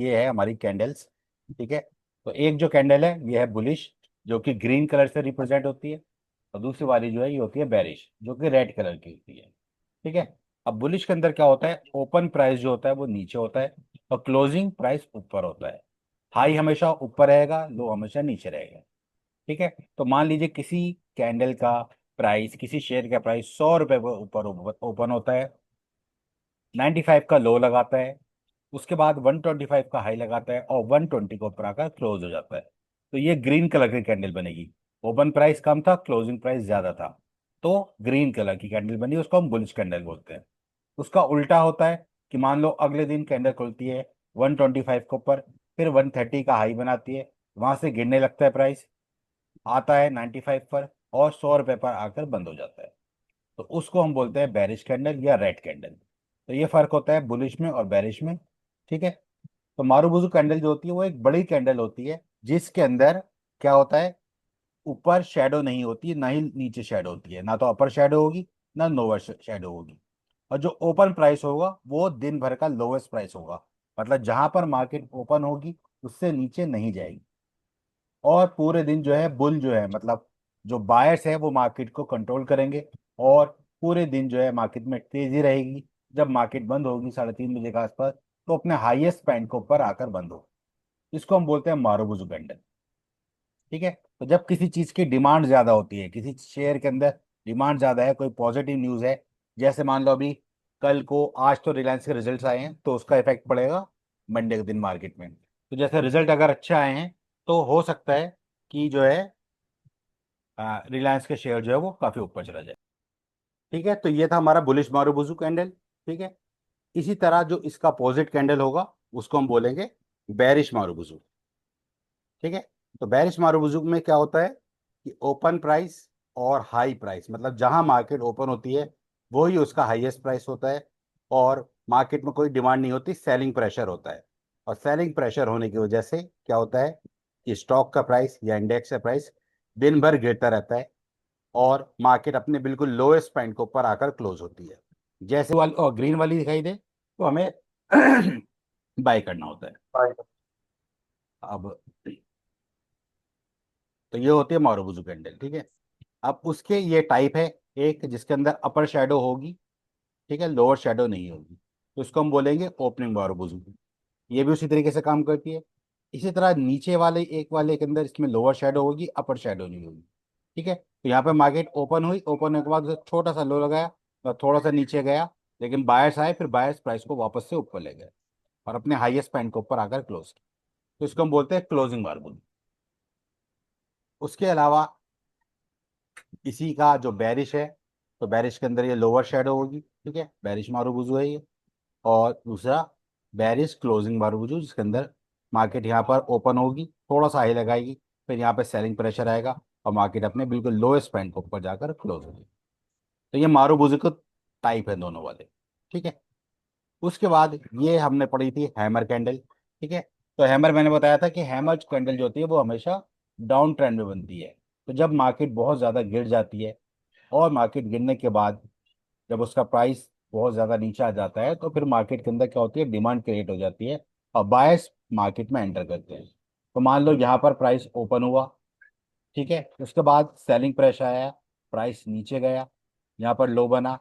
ये है हमारी कैंडल्स। ठीक है, तो एक जो कैंडल है ये है बुलिश, जो कि ग्रीन कलर से रिप्रेजेंट होती है, और दूसरी वाली जो है ये होती है बेरिश, जो कि रेड कलर की होती है। ठीक है, अब बुलिश के अंदर क्या होता है, ओपन प्राइस जो होता है वो नीचे होता है और क्लोजिंग प्राइस ऊपर होता है। हाई हमेशा ऊपर रहेगा, लो हमेशा नीचे रहेगा। ठीक है, तो मान लीजिए किसी कैंडल का प्राइस, किसी शेयर का प्राइस 100 रुपए पर ऊपर ओपन होता है, 95 का लो लगाता है, उसके बाद 125 का हाई लगाता है और 120 को ऊपर आकर क्लोज हो जाता है, तो ये ग्रीन कलर की कैंडल बनेगी। ओपन प्राइस कम था, क्लोजिंग प्राइस ज्यादा था, तो ग्रीन कलर की कैंडल बनी, उसको हम बुलिश कैंडल बोलते हैं। उसका उल्टा होता है कि मान लो अगले दिन कैंडल खुलती है 125 के ऊपर, फिर 130 का हाई बनाती है, वहां से गिरने लगता है प्राइस, आता है 95 पर और 100 रुपए पर आकर बंद हो जाता है, तो उसको हम बोलते हैं बेरिश कैंडल या रेड कैंडल। तो ये फर्क होता है बुलिश में और बेरिश में। ठीक है, तो मारूबुजू कैंडल जो होती है वो एक बड़ी कैंडल होती है, जिसके अंदर क्या होता है, ऊपर शेडो नहीं होती है, ना ही नीचे शेडो होती है, ना तो अपर शेडो होगी ना लोअर शेडो होगी। और जो ओपन प्राइस होगा वो दिन भर का लोवेस्ट प्राइस होगा, मतलब जहां पर मार्केट ओपन होगी उससे नीचे नहीं जाएगी। और पूरे दिन जो है बुल जो है, मतलब जो बायर्स है वो मार्केट को कंट्रोल करेंगे, और पूरे दिन जो है मार्केट में तेजी रहेगी। जब मार्केट बंद होगी 3:30 बजे के आसपास, तो अपने हाईएस्ट पॉइंट के ऊपर आकर बंद होगी। इसको हम बोलते हैं मारूबुजू कैंडल। ठीक है, तो जब किसी चीज की डिमांड ज्यादा होती है, किसी शेयर के अंदर डिमांड ज्यादा है, कोई पॉजिटिव न्यूज है, जैसे मान लो अभी कल को, आज तो रिलायंस के रिजल्ट्स आए हैं तो उसका इफेक्ट पड़ेगा मंडे के दिन मार्केट में। तो जैसे रिजल्ट अगर अच्छे आए हैं तो हो सकता है कि जो है रिलायंस के शेयर जो है वो काफी ऊपर चला जाए। ठीक है, तो ये था हमारा बुलिश मारूबुजू कैंडल। ठीक है, इसी तरह जो इसका अपोजिट कैंडल होगा उसको हम बोलेंगे बेरिश मारूबुजू। ठीक है, तो बेरिश मारूबुजू में क्या होता है कि ओपन प्राइस और हाई प्राइस, मतलब जहां मार्केट ओपन होती है वही उसका हाईएस्ट प्राइस होता है, और मार्केट में कोई डिमांड नहीं होती, सेलिंग प्रेशर होता है। और सेलिंग प्रेशर होने की वजह से क्या होता है कि स्टॉक का प्राइस या इंडेक्स का प्राइस दिन भर गिरता रहता है, और मार्केट अपने बिल्कुल लोएस्ट पॉइंट के ऊपर आकर क्लोज होती है। जैसे वाली और ग्रीन वाली दिखाई दे तो हमें बाय करना होता है। अब तो ये होती है मारूबुजू कैंडल। ठीक है, अब उसके ये टाइप है, एक जिसके अंदर अपर शेडो होगी, ठीक है, लोअर शेडो नहीं होगी, तो इसको हम बोलेंगे ओपनिंग मारूबुजू। ये भी उसी तरीके से काम करती है। इसी तरह नीचे वाले एक वाले के अंदर इसमें लोअर शेडो होगी, अपर शेडो नहीं होगी। ठीक है, तो यहाँ पे मार्केट ओपन हुई, ओपन होने के बाद उसे छोटा सा लो लगाया, तो थोड़ा सा नीचे गया, लेकिन बायर्स आए, फिर बायर्स प्राइस को वापस से ऊपर ले गए और अपने हाईएस्ट पॉइंट के ऊपर आकर क्लोज किया, तो इसको हम बोलते हैं क्लोजिंग मार्बुल। उसके अलावा इसी का जो बैरिश है, तो बैरिश के अंदर ये लोअर शेडो होगी। ठीक है, बैरिश मारूबुजू है ये। और दूसरा बैरिश क्लोजिंग मारूबुजू, जिसके अंदर मार्केट यहाँ पर ओपन होगी, थोड़ा सा हाई लगाएगी, फिर यहाँ पे सेलिंग प्रेशर आएगा और मार्केट अपने बिल्कुल लोएस्ट पॉइंट के ऊपर जाकर क्लोज होगी। तो ये मारूबुजू का टाइप है दोनों वाले। ठीक है, उसके बाद ये हमने पढ़ी थी हैमर कैंडल। ठीक है, तो हैमर मैंने बताया था कि हैमर कैंडल जो होती है वो हमेशा डाउन ट्रेंड में बनती है। तो जब मार्केट बहुत ज़्यादा गिर जाती है, और मार्केट गिरने के बाद जब उसका प्राइस बहुत ज़्यादा नीचे आ जाता है, तो फिर मार्केट के अंदर क्या होती है, डिमांड क्रिएट हो जाती है और बायर्स मार्केट में एंटर करते हैं। तो मान लो यहाँ पर प्राइस ओपन हुआ, ठीक है, उसके बाद सेलिंग प्रेशर आया, प्राइस नीचे गया, यहाँ पर लो बना,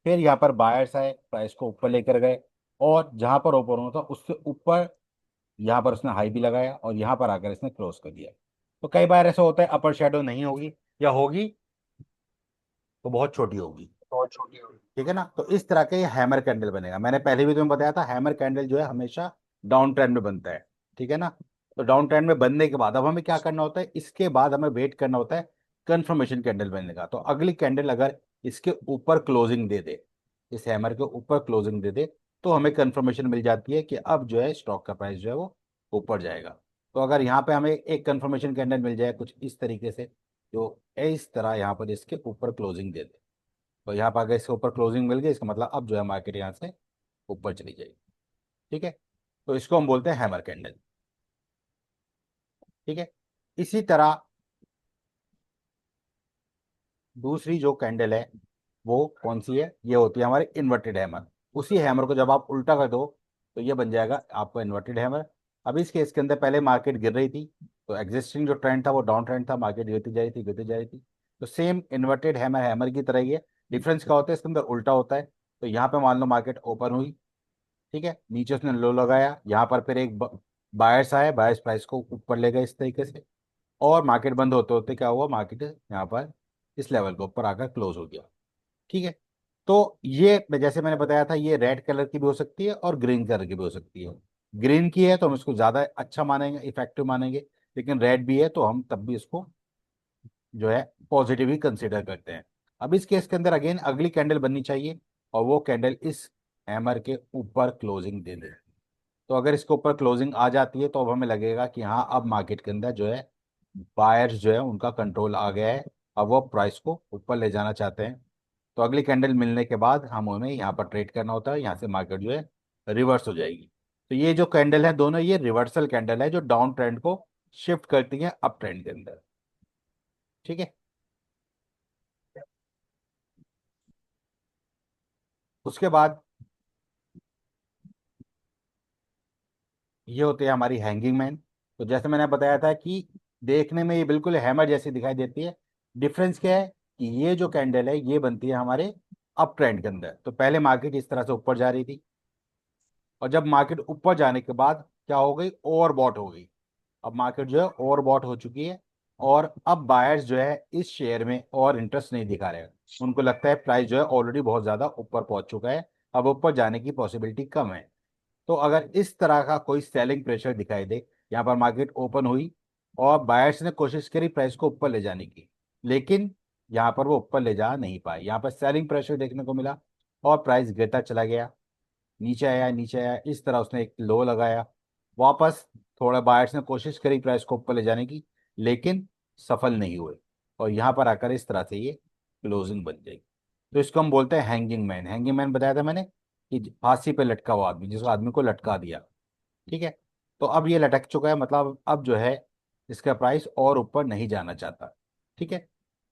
फिर यहाँ पर बायर्स आए, प्राइस को ऊपर लेकर गए, और जहाँ पर ओपन हुआ था उससे ऊपर यहाँ पर उसने हाई भी लगाया और यहाँ पर आकर इसने क्लोज कर दिया। तो कई बार ऐसा होता है अपर शेडो नहीं होगी, या होगी तो बहुत छोटी होगी। बहुत छोटी होगी। ठीक है ना, तो इस तरह का ये हैमर कैंडल बनेगा। मैंने पहले भी तुम्हें बताया था हैमर कैंडल जो है हमेशा डाउन ट्रेंड में बनता है। ठीक है ना, तो डाउन ट्रेंड में बनने के बाद अब हमें क्या करना होता है, इसके बाद हमें वेट करना होता है कंफर्मेशन कैंडल बनने का। तो अगली कैंडल अगर इसके ऊपर क्लोजिंग दे दे, इस हैमर के ऊपर क्लोजिंग दे दे, तो हमें कंफर्मेशन मिल जाती है कि अब जो है स्टॉक का प्राइस जो है वो ऊपर जाएगा। तो अगर यहाँ पे हमें एक कंफर्मेशन कैंडल मिल जाए कुछ इस तरीके से, जो इस तरह यहाँ पर इसके ऊपर क्लोजिंग दे दे, तो यहाँ पर अगर इसके ऊपर क्लोजिंग मिल गई, इसका मतलब अब जो है मार्केट यहाँ से ऊपर चली जाएगी। ठीक है, तो इसको हम बोलते हैं हैमर कैंडल। ठीक है, इसी तरह दूसरी जो कैंडल है वो कौन सी है, ये होती है हमारी इन्वर्टेड हैमर। उसी हैमर को जब आप उल्टा कर दो तो ये बन जाएगा आपका इन्वर्टेड हैमर। अब इस केस के अंदर पहले मार्केट गिर रही थी, तो एग्जिस्टिंग जो ट्रेंड था वो डाउन ट्रेंड था, मार्केट गिरती जा रही थी, गिरती जा रही थी। तो सेम इन्वर्टेड हैमर हैमर की तरह ही है। डिफरेंस क्या होता है इसके अंदर, उल्टा होता है। तो यहाँ पे मान लो मार्केट ओपन हुई, ठीक है, नीचे उसने लो लगाया, यहाँ पर फिर एक बायर्स आए, बायर्स प्राइस को ऊपर ले गए इस तरीके से, और मार्केट बंद होते होते क्या हुआ, मार्केट यहाँ पर इस लेवल के ऊपर आकर क्लोज हो गया। ठीक है। तो ये जैसे मैंने बताया था, ये रेड कलर की भी हो सकती है और ग्रीन कलर की भी हो सकती है। ग्रीन की है तो हम इसको ज्यादा अच्छा मानेंगे, इफेक्टिव मानेंगे। लेकिन रेड भी है तो हम तब भी इसको जो है पॉजिटिव ही कंसिडर करते हैं। अब इस केस के अंदर अगेन अगली कैंडल बननी चाहिए, और वो कैंडल इस हैमर के ऊपर क्लोजिंग दे दे। तो अगर इसके ऊपर क्लोजिंग आ जाती है तो अब हमें लगेगा कि हाँ, अब मार्केट के अंदर जो है बायर्स जो है उनका कंट्रोल आ गया है, अब वो प्राइस को ऊपर ले जाना चाहते हैं। तो अगली कैंडल मिलने के बाद हम उन्हें यहाँ पर ट्रेड करना होता है, यहाँ से मार्केट जो है रिवर्स हो जाएगी। तो ये जो कैंडल है दोनों, ये रिवर्सल कैंडल है जो डाउन ट्रेंड को शिफ्ट करती है अप ट्रेंड के अंदर। ठीक है। उसके बाद ये होती है हमारी हैंगिंग मैन। तो जैसे मैंने बताया था कि देखने में ये बिल्कुल हैमर जैसी दिखाई देती है। डिफरेंस क्या है कि ये जो कैंडल है ये बनती है हमारे अप ट्रेंड के अंदर। तो पहले मार्केट इस तरह से ऊपर जा रही थी, और जब मार्केट ऊपर जाने के बाद क्या हो गई, ओवरबॉट हो गई। अब मार्केट जो है ओवरबॉट हो चुकी है, और अब बायर्स जो है इस शेयर में और इंटरेस्ट नहीं दिखा रहे हैं। उनको लगता है प्राइस जो है ऑलरेडी बहुत ज्यादा ऊपर पहुंच चुका है, अब ऊपर जाने की पॉसिबिलिटी कम है। तो अगर इस तरह का कोई सेलिंग प्रेशर दिखाई दे, यहाँ पर मार्केट ओपन हुई और बायर्स ने कोशिश करी प्राइस को ऊपर ले जाने की, लेकिन यहाँ पर वो ऊपर ले जा नहीं पाए, यहाँ पर सेलिंग प्रेशर देखने को मिला और प्राइस गिरता चला गया, नीचे आया नीचे आया, इस तरह उसने एक लो लगाया। वापस थोड़ा बायर्स ने कोशिश करी प्राइस को ऊपर ले जाने की, लेकिन सफल नहीं हुए, और यहाँ पर आकर इस तरह से ये क्लोजिंग बन जाएगी। तो इसको हम बोलते हैं हैंगिंग मैन। हैंगिंग मैन बताया था मैंने कि फांसी पे लटका हुआ आदमी, जिस आदमी को लटका दिया। ठीक है। तो अब ये लटक चुका है, मतलब अब जो है इसका प्राइस और ऊपर नहीं जाना चाहता। ठीक है।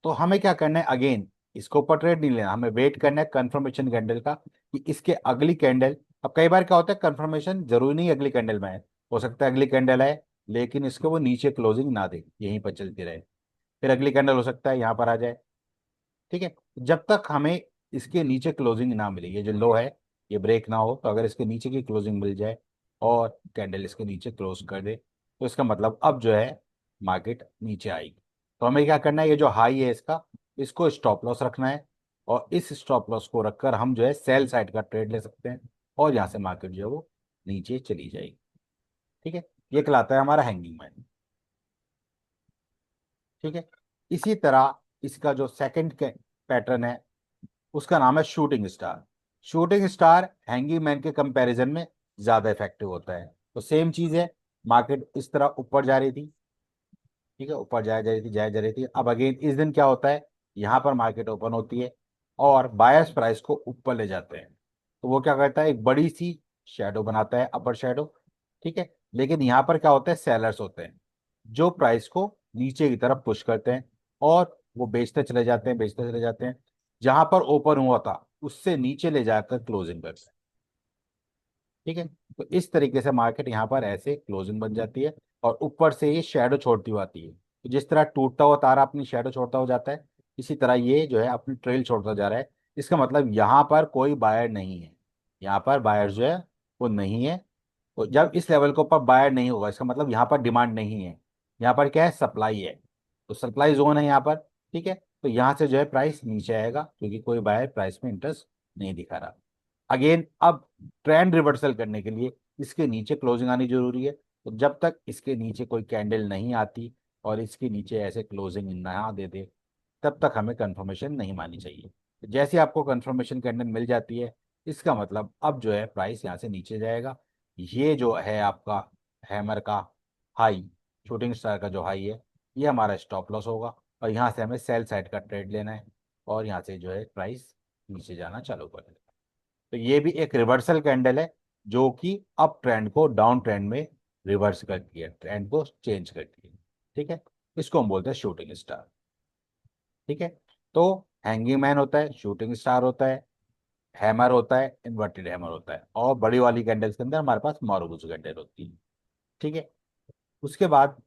तो हमें क्या करना है, अगेन इसको ऊपर ट्रेड नहीं लेना, हमें वेट करना है कंफर्मेशन कैंडल का, कि इसके अगली कैंडल। अब कई बार क्या होता है, कंफर्मेशन जरूरी नहीं अगली कैंडल में है, हो सकता है अगली कैंडल है लेकिन इसके वो नीचे क्लोजिंग ना दे, यहीं पर चलती रहे। फिर अगली कैंडल हो सकता है यहाँ पर आ जाए। ठीक है। जब तक हमें इसके नीचे क्लोजिंग ना मिले, ये जो लो है ये ब्रेक ना हो, तो अगर इसके नीचे की क्लोजिंग मिल जाए और कैंडल इसके नीचे क्लोज कर दे, तो इसका मतलब अब जो है मार्केट नीचे आएगी। तो हमें क्या करना है, ये जो हाई है इसका, इसको स्टॉप लॉस रखना है, और इस स्टॉप लॉस को रखकर हम जो है सेल साइड का ट्रेड ले सकते हैं, और यहाँ से मार्केट जो है वो नीचे चली जाएगी। ठीक है। ये कहलाता है हमारा हैंगिंग मैन। ठीक है। इसी तरह इसका जो सेकंड पैटर्न है उसका नाम है shooting star. Shooting star hanging man के कंपैरिजन में ज्यादा इफेक्टिव होता है। तो सेम चीज है, मार्केट इस तरह ऊपर जा रही थी, ठीक है, ऊपर जाया जा रही थी, जाया जा रही थी। अब अगेन इस दिन क्या होता है, यहाँ पर मार्केट ओपन होती है और बायर्स प्राइस को ऊपर ले जाते हैं। तो वो क्या करता है, एक बड़ी सी शेडो बनाता है, अपर शेडो। ठीक है। लेकिन यहाँ पर क्या होता है, सेलर्स होते हैं जो प्राइस को नीचे की तरफ पुश करते हैं, और वो बेचते चले जाते हैं, बेचते चले जाते हैं, जहां पर ओपन हुआ था उससे नीचे ले जाकर क्लोजिंग करते हैं। ठीक है। तो इस तरीके से मार्केट यहाँ पर ऐसे क्लोजिंग बन जाती है, और ऊपर से ये शेडो छोड़ती हुई आती है। तो जिस तरह टूटता हुआ तारा अपनी शेडो छोड़ता हो जाता है, इसी तरह ये जो है अपनी ट्रेल छोड़ता जा रहा है। इसका मतलब यहाँ पर कोई बायर नहीं है, यहाँ पर बायर जो है वो नहीं है। तो जब इस लेवल के ऊपर बायर नहीं होगा, इसका मतलब यहाँ पर डिमांड नहीं है, यहाँ पर क्या है, सप्लाई है। तो सप्लाई जोन है यहाँ पर। ठीक है। तो यहाँ से जो है प्राइस नीचे आएगा, क्योंकि कोई बायर प्राइस में इंटरेस्ट नहीं दिखा रहा। अगेन अब ट्रेंड रिवर्सल करने के लिए इसके नीचे क्लोजिंग आनी जरूरी है। तो जब तक इसके नीचे कोई कैंडल नहीं आती और इसके नीचे ऐसे क्लोजिंग ना दे दे, तब तक हमें कंफर्मेशन नहीं माननी चाहिए। तो जैसे आपको कंफर्मेशन कैंडल मिल जाती है, इसका मतलब अब जो है प्राइस यहाँ से नीचे जाएगा। ये जो है आपका हैमर का हाई, शूटिंग स्टार का जो हाई है, ये हमारा स्टॉप लॉस होगा, और यहाँ से हमें सेल साइड का ट्रेड लेना है, और यहाँ से जो है प्राइस नीचे जाना चालू कर देगा। तो ये भी एक रिवर्सल कैंडल है जो कि अप ट्रेंड को डाउन ट्रेंड में रिवर्स करती है, ट्रेंड को चेंज करती है। ठीक है। इसको हम बोलते हैं शूटिंग स्टार। ठीक है। तो हैंगिंग मैन होता है, शूटिंग स्टार होता है, हैमर होता है, इन्वर्टेड हैमर होता है, और बड़ी वाली कैंडल्स के अंदर हमारे पास मारुबुस कैंडल होती है। ठीक है। उसके बाद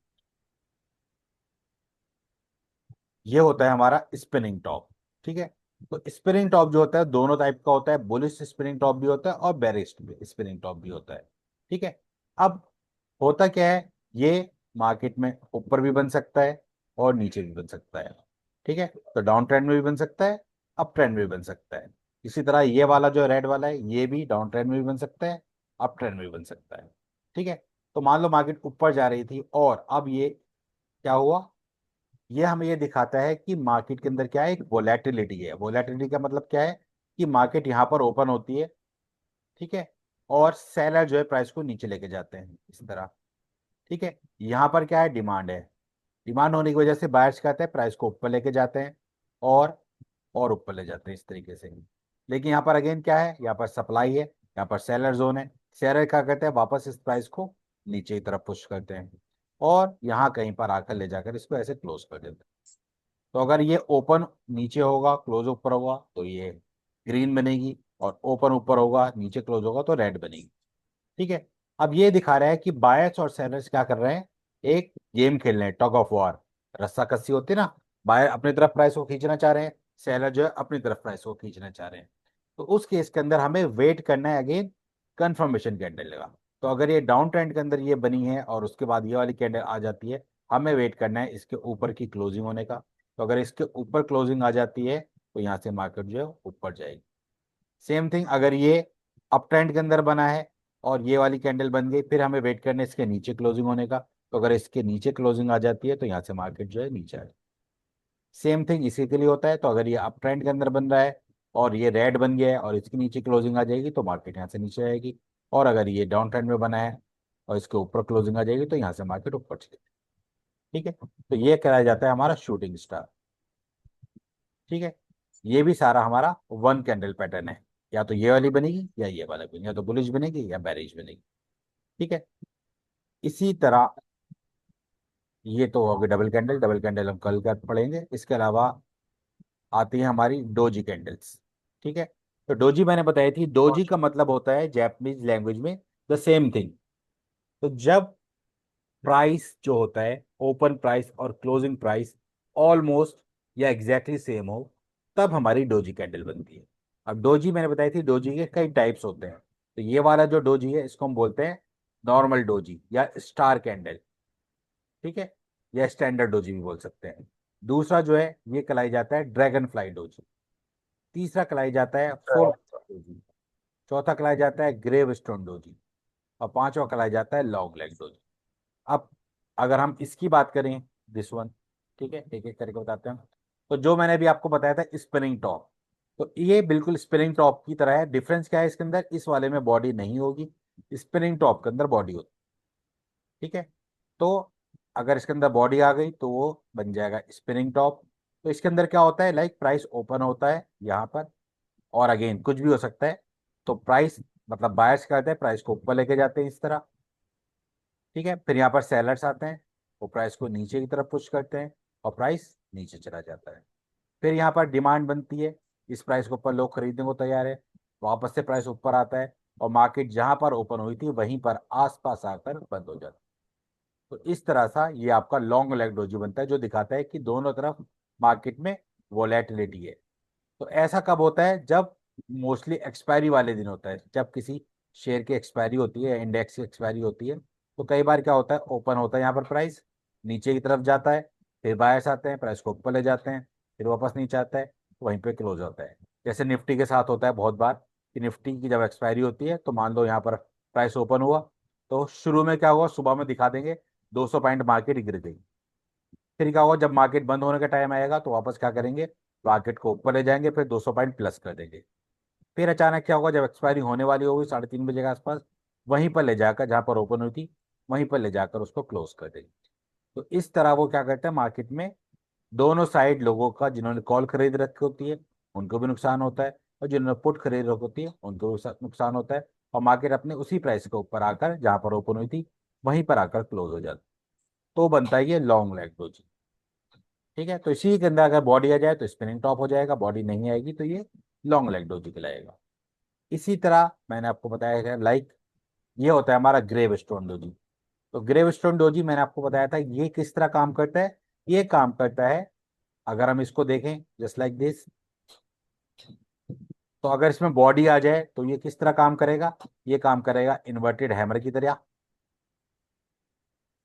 ये होता है हमारा स्पिनिंग टॉप। ठीक है। तो स्पिनिंग टॉप जो होता है दोनों टाइप का होता है, बुलिश स्पिनिंग टॉप भी होता है और बेरिश स्पिनिंग टॉप भी होता है। ठीक है। अब होता क्या है, ये मार्केट में ऊपर भी बन सकता है और नीचे भी बन सकता है। ठीक है। तो डाउन ट्रेंड में भी बन सकता है, अप ट्रेंड में भी बन सकता है। इसी तरह ये वाला जो रेड वाला है ये भी डाउन ट्रेंड में भी बन सकता है, अप ट्रेंड में भी बन सकता है। ठीक है। तो मान लो मार्केट ऊपर जा रही थी और अब ये क्या हुआ, ये हमें ये दिखाता है कि मार्केट के अंदर क्या है, एक वोलेटिलिटी है। वोलेटिलिटी का मतलब क्या है कि मार्केट यहाँ पर ओपन होती है, ठीक है, और सेलर जो है प्राइस को नीचे लेके जाते हैं इस तरह। ठीक है। यहाँ पर क्या है, डिमांड है। डिमांड होने की वजह से बायर्स कहते हैं प्राइस को ऊपर लेके जाते हैं और ऊपर ले जाते हैं इस तरीके से। लेकिन यहाँ पर अगेन क्या है, यहाँ पर सप्लाई है, यहाँ पर सेलर जोन है। सेलर क्या करते हैं, वापस इस प्राइस को नीचे की तरफ पुश करते हैं और यहाँ कहीं पर आकर ले जाकर इसको ऐसे क्लोज कर देते हैं। तो अगर ये ओपन नीचे होगा, क्लोज ऊपर होगा तो ये ग्रीन बनेगी, और ओपन ऊपर होगा नीचे क्लोज होगा तो रेड बनेगी। ठीक है। अब ये दिखा रहा है कि बायर्स और सेलर्स क्या कर रहे हैं, एक गेम खेल रहे हैं, टग ऑफ वार। रस्सा कस्सी होती है ना, बायर अपनी तरफ प्राइस को खींचना चाह रहे हैं, सेलर जो है अपनी तरफ प्राइस को खींचना चाह रहे हैं। तो उस केस के अंदर हमें वेट करना है अगेन कंफर्मेशन कैंडल लगा। तो अगर ये डाउन ट्रेंड के अंदर ये बनी है और उसके बाद ये वाली कैंडल आ जाती है, हमें वेट करना है इसके ऊपर की क्लोजिंग होने का। तो अगर इसके ऊपर क्लोजिंग आ जाती है तो यहाँ से मार्केट जो है ऊपर जाएगी। सेम थिंग अगर ये अप ट्रेंड के अंदर बना है और ये वाली कैंडल बन गई, फिर हमें वेट करना है इसके नीचे क्लोजिंग होने का। तो अगर इसके नीचे क्लोजिंग आ जाती है तो यहाँ से मार्केट जो है नीचे आए। सेम थिंग इसी के लिए होता है। तो अगर ये अप ट्रेंड के अंदर बन रहा है और ये रेड बन गया है और इसके नीचे क्लोजिंग आ जाएगी तो मार्केट यहाँ से नीचे आएगी। और अगर ये डाउन ट्रेंड में बना है और इसके ऊपर क्लोजिंग आ जाएगी तो यहाँ से मार्केट ऊपर चलेगी। ठीक है। तो ये कहलाया जाता है हमारा शूटिंग स्टार। ठीक है। ये भी सारा हमारा वन कैंडल पैटर्न है, या तो ये वाली बनेगी या ये वाला बनेगी, या तो बुलिश बनेगी या बेरिश बनेगी। ठीक है। इसी तरह ये तो होगी डबल कैंडल। डबल कैंडल हम कल का पढ़ेंगे। इसके अलावा आती है हमारी डोजी कैंडल्स। ठीक है। तो डोजी मैंने बताई थी, डोजी का मतलब होता है जापानीज लैंग्वेज में द सेम थिंग। तो जब प्राइस जो होता है, ओपन प्राइस और क्लोजिंग प्राइस ऑलमोस्ट या एग्जैक्टली सेम हो, तब हमारी डोजी कैंडल बनती है। अब डोजी मैंने बताई थी, डोजी के कई टाइप्स होते हैं। तो ये वाला जो डोजी है इसको हम बोलते हैं नॉर्मल डोजी या स्टार कैंडल। ठीक है। या स्टैंडर्ड डोजी भी बोल सकते हैं। दूसरा जो है ये कहलाई जाता है ड्रैगन फ्लाई डोजी। तीसरा कहलाई जाता है फोर डोजी। चौथा कहलाई जाता है ग्रेव स्टोन डोजी। और पांचवा कहलाई जाता है लॉन्ग लेग डोजी। अब अगर हम इसकी बात करें, दिस वन, ठीक है, एक एक करके बताते हैं। तो जो मैंने अभी आपको बताया था स्पिनिंग टॉप, तो ये बिल्कुल स्पिनिंग टॉप की तरह है। डिफरेंस क्या है इसके अंदर, इस वाले में बॉडी नहीं होगी, स्पिनिंग टॉप के अंदर बॉडी होती है। ठीक है। तो अगर इसके अंदर बॉडी आ गई तो वो बन जाएगा स्पिनिंग टॉप। तो इसके अंदर क्या होता है, लाइक प्राइस ओपन होता है यहाँ पर, और अगेन कुछ भी हो सकता है। तो प्राइस मतलब बायर्स करते हैं प्राइस को ऊपर लेके जाते हैं इस तरह। ठीक है। फिर यहाँ पर सेलर्स आते हैं, वो प्राइस को नीचे की तरफ पुश करते हैं और प्राइस नीचे चला जाता है। फिर यहाँ पर डिमांड बनती है, इस प्राइस को ऊपर लोग खरीदने को तैयार है, वापस से प्राइस ऊपर आता है और मार्केट जहां पर ओपन हुई थी वहीं पर आसपास आकर बंद हो जाता है। तो इस तरह सा ये आपका लॉन्ग लेग डोजी बनता है, जो दिखाता है कि दोनों तरफ मार्केट में वोलेटिलिटी है। तो ऐसा कब होता है, जब मोस्टली एक्सपायरी वाले दिन होता है, जब किसी शेयर की एक्सपायरी होती है, इंडेक्स की एक्सपायरी होती है। तो कई बार क्या होता है, ओपन होता है यहाँ पर प्राइस, नीचे की तरफ जाता है, फिर बायर्स आते हैं प्राइस को ऊपर ले जाते हैं, फिर वापस नीचे आता है, वहीं पे क्लोज होता है। जैसे निफ्टी के साथ होता है बहुत बार कि निफ्टी की जब एक्सपायरी होती है तो मान लो यहाँ पर प्राइस ओपन हुआ, तो शुरू में क्या हुआ, सुबह में दिखा देंगे 200 पॉइंट मार्केट गिर गई। फिर क्या होगा, जब मार्केट बंद होने का टाइम आएगा तो वापस क्या करेंगे, मार्केट को ऊपर ले जाएंगे, फिर 200 पॉइंट प्लस कर देंगे। फिर अचानक क्या होगा, जब एक्सपायरी होने वाली होगी 3:30 बजे के आसपास, वहीं पर ले जाकर जहां पर ओपन हुई थी वहीं पर ले जाकर उसको क्लोज कर देंगे। तो इस तरह वो क्या करते हैं, मार्केट में दोनों साइड लोगों का, जिन्होंने कॉल खरीद रखी होती है उनको भी नुकसान होता है, और जिन्होंने पुट खरीद रखी होती है उनको भी नुकसान होता है। और मार्केट अपने उसी प्राइस के ऊपर आकर जहां पर ओपन हुई थी वहीं पर आकर क्लोज हो जाती है। तो बनता है ये लॉन्ग लेग डोजी। ठीक है। तो इसी के अंदर अगर बॉडी आ जाए तो स्पिनिंग टॉप हो जाएगा, बॉडी नहीं आएगी तो ये लॉन्ग लेग डोजी कहलाएगा। इसी तरह मैंने आपको बताया है, लाइक ये होता है हमारा ग्रेव स्टोन डोजी। तो ग्रेवस्टोन डोजी मैंने आपको बताया था ये किस तरह काम करता है। ये काम करता है, अगर हम इसको देखें जस्ट लाइक दिस, तो अगर इसमें बॉडी आ जाए तो ये किस तरह काम करेगा, ये काम करेगा इन्वर्टेड हैमर की तरह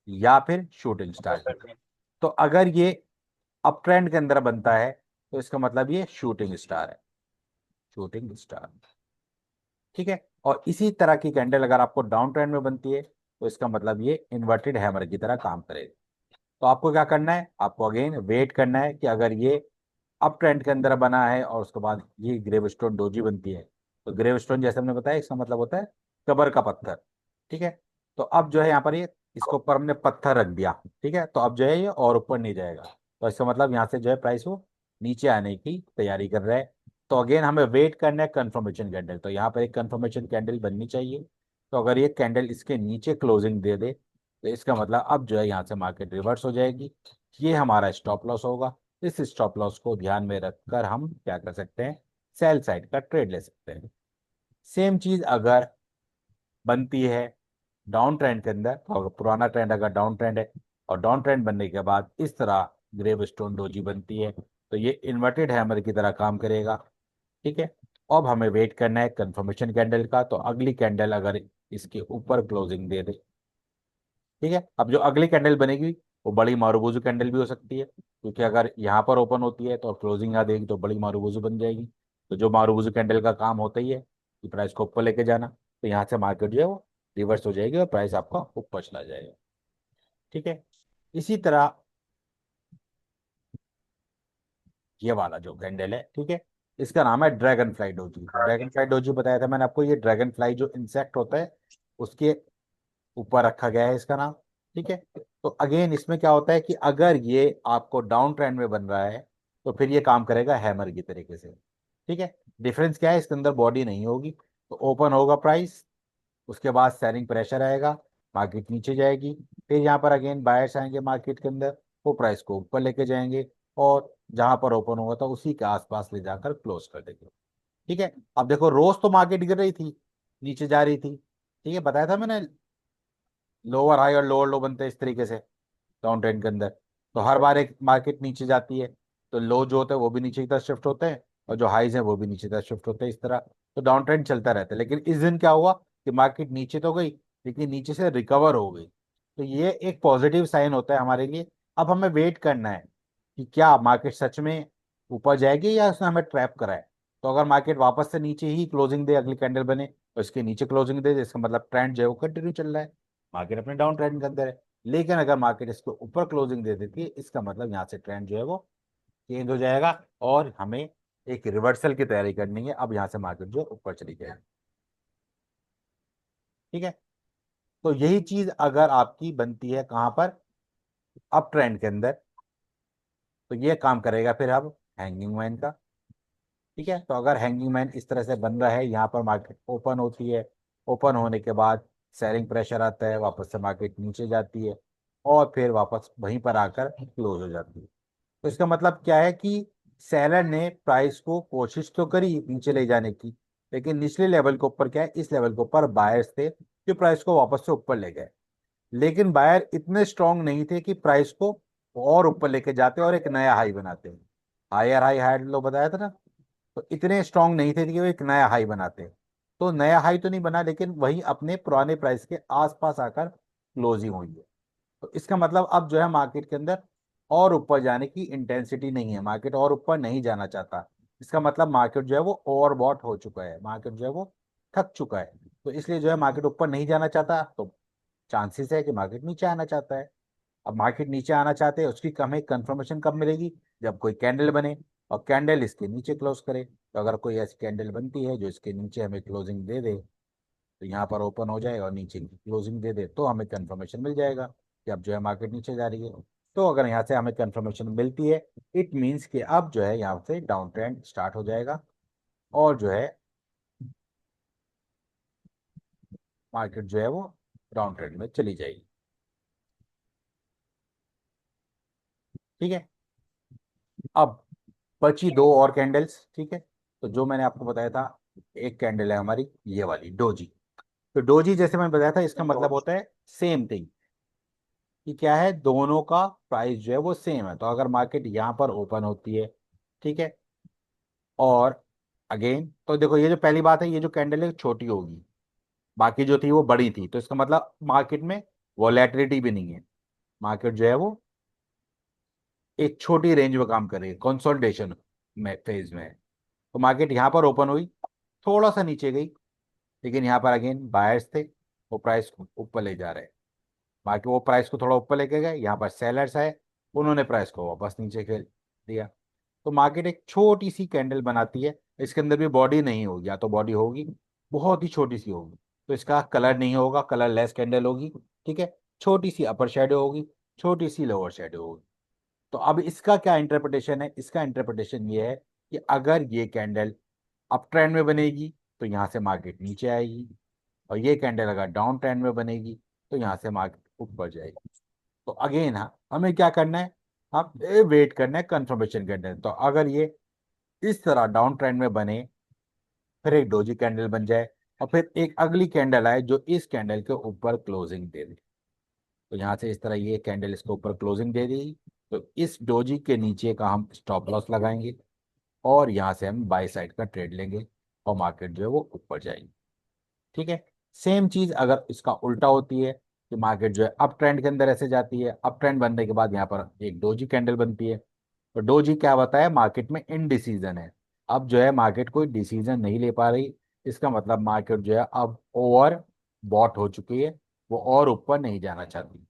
या फिर शूटिंग स्टार। तो अगर ये अप ट्रेंड के अंदर बनता है तो इसका मतलब ये शूटिंग स्टार है, शूटिंग स्टार। ठीक है, और इसी तरह की कैंडल अगर आपको डाउन ट्रेंड में बनती है तो इसका मतलब ये इन्वर्टेड हैमर की तरह काम करेगा। तो आपको क्या करना है, आपको अगेन वेट करना है कि अगर ये अप ट्रेंड के अंदर बना है और उसके बाद ये ग्रेवस्टोन डोजी बनती है, तो ग्रेवस्टोन जैसे हमने बताया इसका मतलब होता है कबर का पत्थर। ठीक है, तो अब जो है यहाँ पर ये इसके ऊपर हमने पत्थर रख दिया। ठीक है, तो अब जो है ये और ऊपर नहीं जाएगा, तो इसका मतलब यहाँ से जो है प्राइस वो नीचे आने की तैयारी कर रहा है। तो अगेन हमें वेट करना है कंफर्मेशन कैंडल, तो यहाँ पर एक कंफर्मेशन कैंडल बननी चाहिए। तो अगर ये कैंडल इसके नीचे क्लोजिंग दे दे तो इसका मतलब अब जो है यहाँ से मार्केट रिवर्स हो जाएगी। ये हमारा स्टॉप लॉस होगा। इस स्टॉप लॉस को ध्यान में रखकर हम क्या कर सकते हैं, सेल साइड का ट्रेड ले सकते हैं। सेम चीज अगर बनती है डाउन ट्रेंड के अंदर, तो अगर पुराना ट्रेंड अगर डाउन ट्रेंड है और डाउन ट्रेंड बनने के बाद इस तरह ग्रेव स्टोन डोजी बनती है तो ये इन्वर्टेड हैमर की तरह काम करेगा। ठीक है, अब हमें वेट करना है कंफर्मेशन कैंडल का, तो अगली कैंडल अगर इसके ऊपर क्लोजिंग दे दे। ठीक है, अब जो अगली कैंडल बनेगी वो बड़ी मारुबुजू कैंडल भी हो सकती है, क्योंकि अगर यहाँ पर ओपन होती है तो क्लोजिंग आ देगी तो बड़ी मारुबुजू बन जाएगी। तो जो मारुबुजू कैंडल का काम होता ही है कि प्राइस को ऊपर लेके जाना, तो यहाँ से मार्केट जो है वो रिवर्स हो जाएगी और प्राइस आपका ऊपर चला जाएगा। ठीक है, इसी तरह ये वाला जो कैंडल है, ठीक है, इसका नाम है dragon fly doji. Dragon fly doji बताया था मैंने आपको, ये ड्रैगन फ्लाई जो इंसेक्ट होता है उसके ऊपर रखा गया है इसका नाम। ठीक है, तो अगेन इसमें क्या होता है कि अगर ये आपको डाउन ट्रेंड में बन रहा है तो फिर ये काम करेगा हैमर की तरीके से। ठीक है, डिफरेंस क्या है, इसके अंदर बॉडी नहीं होगी, तो ओपन होगा प्राइस, उसके बाद सेलिंग प्रेशर आएगा, मार्केट नीचे जाएगी, फिर यहाँ पर अगेन बायर्स आएंगे मार्केट के अंदर, वो प्राइस को ऊपर लेके जाएंगे और जहां पर ओपन होगा था उसी के आसपास ले जाकर क्लोज कर देंगे। ठीक है, अब देखो रोज तो मार्केट गिर रही थी, नीचे जा रही थी। ठीक है, बताया था मैंने लोअर हाई और लोअर लो बनते हैं इस तरीके से डाउन ट्रेंड के अंदर। तो हर बार एक मार्केट नीचे जाती है तो लो जो होते हैं वो भी नीचे की तरफ शिफ्ट होते हैं और जो हाईज हैं वो भी नीचे की तरफ शिफ्ट होते हैं इस तरह। तो डाउन ट्रेंड चलता रहता है, लेकिन इस दिन क्या हुआ कि मार्केट नीचे तो गई लेकिन नीचे से रिकवर हो गई। तो ये एक पॉजिटिव साइन होता है हमारे लिए। अब हमें वेट करना है कि क्या मार्केट सच में ऊपर जाएगी या उसने हमें ट्रैप करा है। तो अगर मार्केट वापस से नीचे ही क्लोजिंग दे, अगली कैंडल बने और इसके नीचे क्लोजिंग दे, इसका मतलब ट्रेंड जो है वो कंटिन्यू चल रहा है, मार्केट अपने डाउन ट्रेंड के अंदर है। लेकिन अगर मार्केट इसको ऊपर क्लोजिंग दे देती है इसका मतलब यहाँ से ट्रेंड जो है वो चेंज हो जाएगा और हमें एक रिवर्सल की तैयारी करनी है। अब यहाँ से मार्केट जो ऊपर चली जाएगी। ठीक है, तो यही चीज अगर आपकी बनती है कहाँ पर, अप ट्रेंड के अंदर, तो ये काम करेगा फिर अब हैंगिंग मैन का। ठीक है, तो अगर हैंगिंग मैन इस तरह से बन रहा है, यहाँ पर मार्केट ओपन होती है, ओपन होने के बाद सेलिंग प्रेशर आता है, वापस से मार्केट नीचे जाती है और फिर वापस वहीं पर आकर क्लोज हो जाती है। तो इसका मतलब क्या है कि सेलर ने प्राइस को कोशिश तो करी नीचे ले जाने की, लेकिन निचले लेवल के ऊपर क्या है, इस लेवल के ऊपर बायर्स थे जो प्राइस को वापस से ऊपर ले गए। लेकिन बायर इतने स्ट्रांग नहीं थे कि प्राइस को और ऊपर लेके जाते और एक नया हाई बनाते। हायर हाई हायर लो बताया था ना, तो इतने स्ट्रांग नहीं थे कि वो एक नया हाई बनाते। तो नया हाई तो नहीं बना लेकिन वही अपने पुराने प्राइस के आसपास आकर क्लोजिंग हुई है। तो इसका मतलब अब जो है मार्केट के अंदर और ऊपर जाने की इंटेंसिटी नहीं है, मार्केट और ऊपर नहीं जाना चाहता। इसका मतलब मार्केट जो है वो ओवरबॉट हो चुका है, मार्केट जो है वो थक चुका है। तो इसलिए जो है मार्केट ऊपर नहीं जाना चाहता, तो चांसेस है कि मार्केट नीचे आना चाहता है। अब मार्केट नीचे आना चाहते हैं उसकी हमें कंफर्मेशन कब मिलेगी, जब कोई कैंडल बने और कैंडल इसके नीचे क्लोज करे। तो अगर कोई ऐसी कैंडल बनती है जो इसके नीचे हमें क्लोजिंग दे दे, तो यहाँ पर ओपन हो जाए और नीचे की क्लोजिंग दे दे, तो हमें कंफर्मेशन मिल जाएगा कि अब जो है मार्केट नीचे जा रही है। तो अगर यहाँ से हमें कंफर्मेशन मिलती है इट मीन्स कि अब जो है यहाँ से डाउन ट्रेंड स्टार्ट हो जाएगा और जो है मार्केट जो है वो डाउन ट्रेंड में चली जाएगी। ठीक है, अब बची दो और कैंडल्स। ठीक है, तो जो मैंने आपको बताया था, एक कैंडल है हमारी ये वाली डोजी। तो डोजी जैसे मैंने बताया था इसका मतलब होता है सेम थिंग, कि क्या है, दोनों का प्राइस जो है वो सेम है। तो अगर मार्केट यहाँ पर ओपन होती है, ठीक है, और अगेन तो देखो ये जो पहली बात है, ये जो कैंडल है छोटी होगी, बाकी जो थी वो बड़ी थी, तो इसका मतलब मार्केट में वॉलेटिलिटी भी नहीं है। मार्केट जो है वो एक छोटी रेंज में काम कर रही है, कंसोलिडेशन में फेज में है। तो मार्केट यहाँ पर ओपन हुई, थोड़ा सा नीचे गई, लेकिन यहाँ पर अगेन बायर्स थे, वो प्राइस को ऊपर ले जा रहे हैं। बाकी वो प्राइस को थोड़ा ऊपर लेके गए, यहाँ पर सेलर्स आए, उन्होंने प्राइस को वापस नीचे खेल दिया। तो मार्केट एक छोटी सी कैंडल बनाती है, इसके अंदर भी बॉडी नहीं होगी, या तो बॉडी होगी बहुत ही छोटी सी होगी, तो इसका कलर नहीं होगा, कलर लेस कैंडल होगी, ठीक है। छोटी सी अपर शेडो होगी, छोटी सी लोअर शेडो होगी। तो अब इसका क्या इंटरप्रिटेशन है, इसका इंटरप्रिटेशन ये है कि अगर ये कैंडल अप ट्रेंड में बनेगी तो यहाँ से मार्केट नीचे आएगी, और ये कैंडल अगर डाउन ट्रेंड में बनेगी तो यहाँ से मार्केट ऊपर जाएगी। तो अगेन हाँ, हमें क्या करना है, हम वेट करना है कंफर्मेशन करना है। तो अगर ये इस तरह डाउन ट्रेंड में बने, फिर एक डोजी कैंडल बन जाए, और फिर एक अगली कैंडल आए जो इस कैंडल के ऊपर क्लोजिंग दे दे, तो यहाँ से इस तरह ये कैंडल इसके ऊपर क्लोजिंग दे देगी, तो इस डोजी के नीचे का हम स्टॉप लॉस लगाएंगे, और यहाँ से हम बाई साइड का ट्रेड लेंगे, और मार्केट जो है वो ऊपर जाएगी, ठीक है। सेम चीज अगर इसका उल्टा होती है कि मार्केट जो है अप ट्रेंड के अंदर ऐसे जाती है, अप ट्रेंड बनने के बाद यहाँ पर एक डोजी कैंडल बनती है, तो डोजी क्या बताया, मार्केट में इनडिसीजन है। अब जो है मार्केट कोई डिसीजन नहीं ले पा रही, इसका मतलब मार्केट जो है अब ओवर बॉट हो चुकी है, वो और ऊपर नहीं जाना चाहती।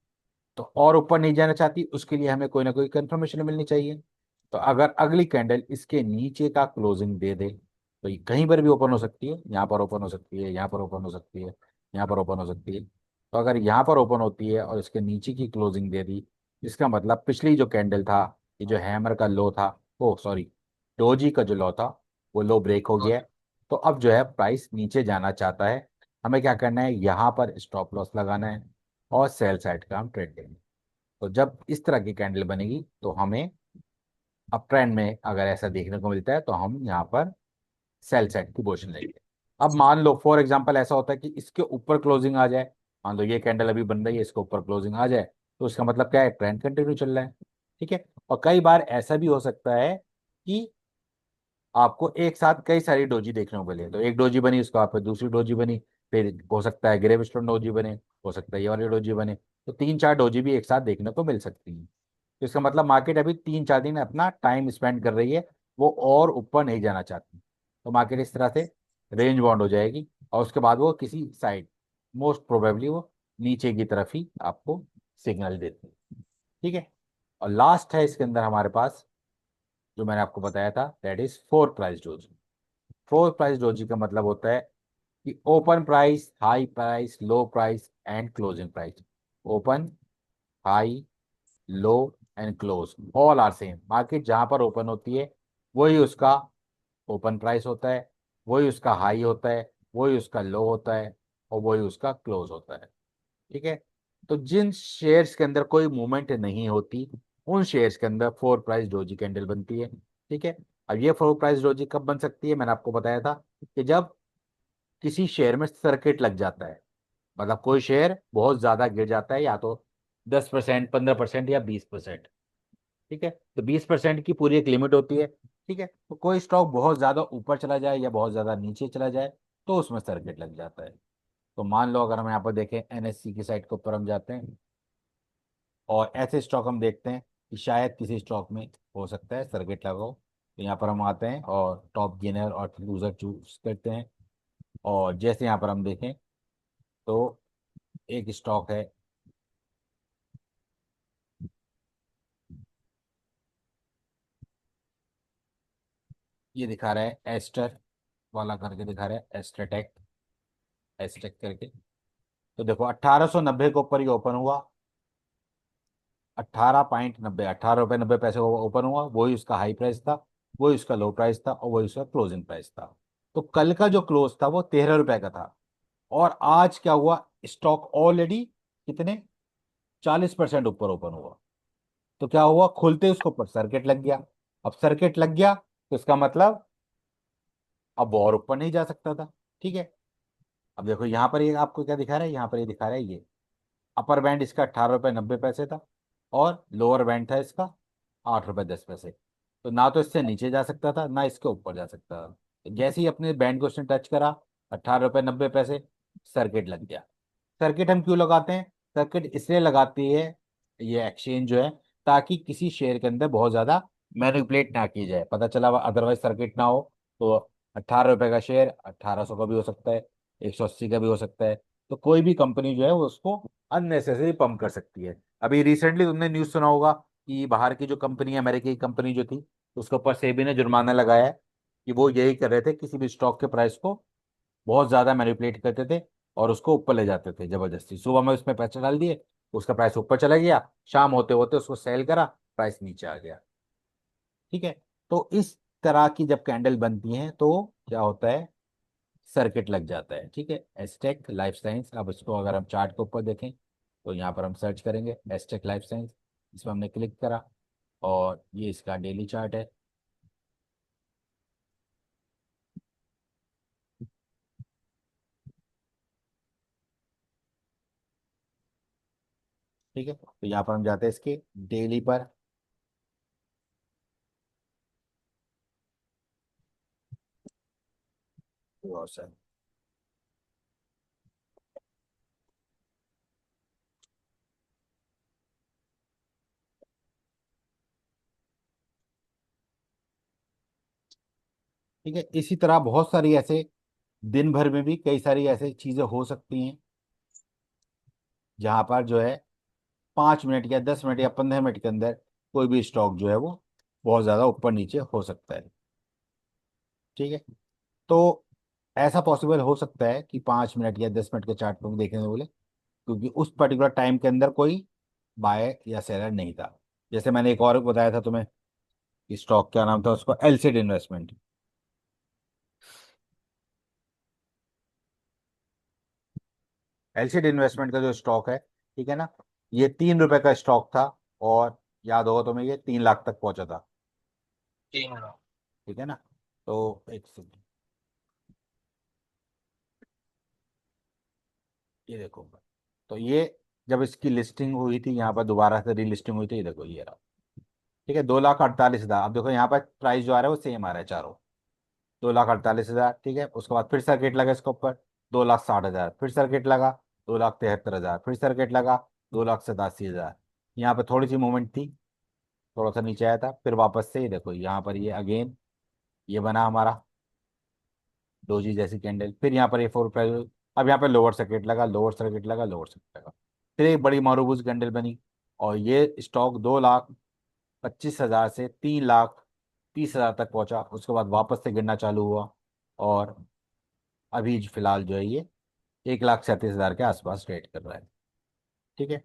तो और ऊपर नहीं जाना चाहती, उसके लिए हमें कोई ना कोई कंफर्मेशन मिलनी चाहिए। तो अगर अगली कैंडल इसके नीचे का क्लोजिंग दे दे, तो ये कहीं पर भी ओपन हो सकती है, यहाँ पर ओपन हो सकती है, यहाँ पर ओपन हो सकती है, यहाँ पर ओपन हो सकती है। तो अगर यहाँ पर ओपन होती है और इसके नीचे की क्लोजिंग दे दी, इसका मतलब पिछली जो कैंडल था, ये जो हैमर का लो था, ओ सॉरी, डोजी का जो लो था, वो लो ब्रेक हो गया है। तो अब जो है प्राइस नीचे जाना चाहता है, हमें क्या करना है, यहाँ पर स्टॉप लॉस लगाना है, और सेल साइड का हम ट्रेड लेंगे। तो जब इस तरह की कैंडल बनेगी तो हमें अप ट्रेंड में अगर ऐसा देखने को मिलता है तो हम यहाँ पर सेल साइड की पोजीशन लेंगे। अब मान लो फॉर एग्जांपल ऐसा होता है कि इसके ऊपर क्लोजिंग आ जाए, मान लो ये कैंडल अभी बन रही है, इसके ऊपर क्लोजिंग आ जाए, तो इसका मतलब क्या है, ट्रेंड कंटिन्यू चल रहा है, ठीक है। और कई बार ऐसा भी हो सकता है कि आपको एक साथ कई सारी डोजी देखने को मिले, तो एक डोजी बनी, उसके बाद फिर दूसरी डोजी बनी, फिर हो सकता है ग्रेवस्टोन डोजी बने, हो सकता है ये वाली डोजी बने, तो तीन चार डोजी भी एक साथ देखने को मिल सकती है। तो इसका मतलब मार्केट अभी 3 4 दिन अपना टाइम स्पेंड कर रही है, वो और ऊपर नहीं जाना चाहती। तो मार्केट इस तरह से रेंज बाउंड हो जाएगी, और उसके बाद वो किसी साइड, मोस्ट प्रोबेबली वो नीचे की तरफ ही आपको सिग्नल देती है, ठीक है। और लास्ट है इसके अंदर हमारे पास, जो मैंने आपको बताया था, that is four price doji. Four price doji का मतलब होता है कि open price, high price, low price and closing price. Open, high, low and close all are same. Market जहां पर ओपन होती है वही उसका ओपन प्राइस होता है, वही उसका हाई होता है, वही उसका लो होता है, और वही उसका क्लोज होता है, ठीक है। तो जिन शेयर्स के अंदर कोई मूवमेंट नहीं होती, उन शेयर्स के अंदर फोर प्राइस डोजी कैंडल बनती है, ठीक है। अब ये फोर प्राइस डोजी कब बन सकती है, मैंने आपको बताया था कि जब किसी शेयर में सर्किट लग जाता है, मतलब कोई शेयर बहुत ज्यादा गिर जाता है, या तो 10%, 15% या 20%, ठीक है। तो 20% की पूरी एक लिमिट होती है, ठीक है। तो कोई स्टॉक बहुत ज्यादा ऊपर चला जाए या बहुत ज्यादा नीचे चला जाए, तो उसमें सर्किट लग जाता है। तो मान लो अगर हम यहाँ पर देखें, एनएससी की साइड के ऊपर हम जाते हैं, और ऐसे स्टॉक हम देखते हैं कि शायद किसी स्टॉक में हो सकता है सर्किट लगा हो, तो यहाँ पर हम आते हैं और टॉप गेनर और लूजर चूज करते हैं। और जैसे यहाँ पर हम देखें, तो एक स्टॉक है, ये दिखा रहा है एस्टर वाला करके दिखा रहा है, एस्ट्राटेक, एस्टेक करके। तो देखो 1890 के ऊपर ये ओपन हुआ, 18.90, 18 रुपये 90 पैसे को ओपन हुआ, वही उसका हाई प्राइस था, वही उसका लो प्राइस था, और वही उसका क्लोजिंग प्राइस था। तो कल का जो क्लोज था वो 13 रुपए का था, और आज क्या हुआ, स्टॉक ऑलरेडी कितने, 40% ऊपर ओपन हुआ। तो क्या हुआ, खुलते ही उसको ऊपर सर्किट लग गया। अब सर्किट लग गया तो इसका मतलब अब वो और ऊपर नहीं जा सकता था, ठीक है। अब देखो यहाँ पर ये आपको क्या दिखा रहा है, यहाँ पर ये दिखा रहा है ये अपर बैंड इसका 18 रुपये 90 पैसे था, और लोअर बैंड था इसका 8 रुपये 10 पैसे। तो ना तो इससे नीचे जा सकता था, ना इसके ऊपर जा सकता था। जैसे ही अपने बैंड को उसने टच करा, 18 रुपये 90 पैसे, सर्किट लग गया। सर्किट हम क्यों लगाते हैं? सर्किट इसलिए लगाती है ये एक्सचेंज जो है, ताकि किसी शेयर के अंदर बहुत ज्यादा मैनिपुलेट ना की जाए। पता चला अदरवाइज सर्किट ना हो तो 18 रुपए का शेयर 1800 का भी हो सकता है, 180 का भी हो सकता है। तो कोई भी कंपनी जो है वो उसको अननेसेसरी पंप कर सकती है। अभी रिसेंटली तुमने न्यूज़ सुना होगा कि बाहर की जो कंपनी, अमेरिकी की कंपनी जो थी, उसके ऊपर सेबी ने जुर्माना लगाया है कि वो यही कर रहे थे, किसी भी स्टॉक के प्राइस को बहुत ज्यादा मैनिपुलेट करते थे और उसको ऊपर ले जाते थे जबरदस्ती। सुबह में उसमें पैसा डाल दिए, उसका प्राइस ऊपर चला गया, शाम होते होते उसको सेल करा, प्राइस नीचे आ गया। ठीक है। तो इस तरह की जब कैंडल बनती हैं तो क्या होता है, सर्किट लग जाता है। ठीक है। एस्टेक लाइफ साइंस, अब इसको अगर हम चार्ट के ऊपर देखें तो यहाँ पर हम सर्च करेंगे एस्टेक लाइफ साइंस, इसमें हमने क्लिक करा और ये इसका डेली चार्ट है। ठीक है। तो यहाँ पर हम जाते हैं इसके डेली पर। बहुत सर। ठीक है। इसी तरह बहुत सारी ऐसे दिन भर में भी कई सारी ऐसी चीजें हो सकती हैं जहां पर जो है 5 मिनट या 10 मिनट या 15 मिनट के अंदर कोई भी स्टॉक जो है वो बहुत ज्यादा ऊपर नीचे हो सकता है। ठीक है। तो ऐसा पॉसिबल हो सकता है कि 5 मिनट या 10 मिनट के चार्ट पर देखने बोले, क्योंकि उस पर्टिकुलर टाइम के अंदर कोई बाय या सेलर नहीं था। जैसे मैंने एक और बताया था तुम्हें कि स्टॉक क्या नाम था उसको, एलसीड इन्वेस्टमेंट। एलसीड इन्वेस्टमेंट का जो स्टॉक है, ठीक है ना, ये 3 रुपए का स्टॉक था, और याद होगा तुम्हें ये 3 लाख तक पहुंचा था। 3 लाख। ठीक है ना। तो एक सेकंड, ये देखो। तो ये जब इसकी लिस्टिंग हुई थी यहाँ पर, दोबारा से रीलिस्टिंग हुई थी, ये देखो ये रहा। ठीक है, 2,48,000। अब देखो यहाँ पर प्राइस जो आ रहा है वो सेम आ रहा है चारों, 2,48,000। ठीक है। उसके बाद फिर सर्किट लगा इसके ऊपर, 2,60,000। फिर सर्किट लगा, 2,73,000। फिर सर्किट लगा, 2,87,000। यहाँ पे थोड़ी सी मूवमेंट थी, थोड़ा सा नीचे आया था, फिर वापस से ये देखो यहाँ पर ये अगेन ये बना हमारा डोजी जैसी कैंडल। फिर यहाँ पर ये 4 रुपये। अब यहाँ पे लोअर सर्किट लगा, लोअर सर्किट लगा, लोअर सर्किट लगा। फिर एक बड़ी मारूबूज कैंडल बनी, और ये स्टॉक 2,25,000 से 3,30,000 तक पहुंचा। उसके बाद वापस से गिरना चालू हुआ, और अभी फिलहाल जो है ये 1,37,000 के आसपास ट्रेड कर रहा है। ठीक है।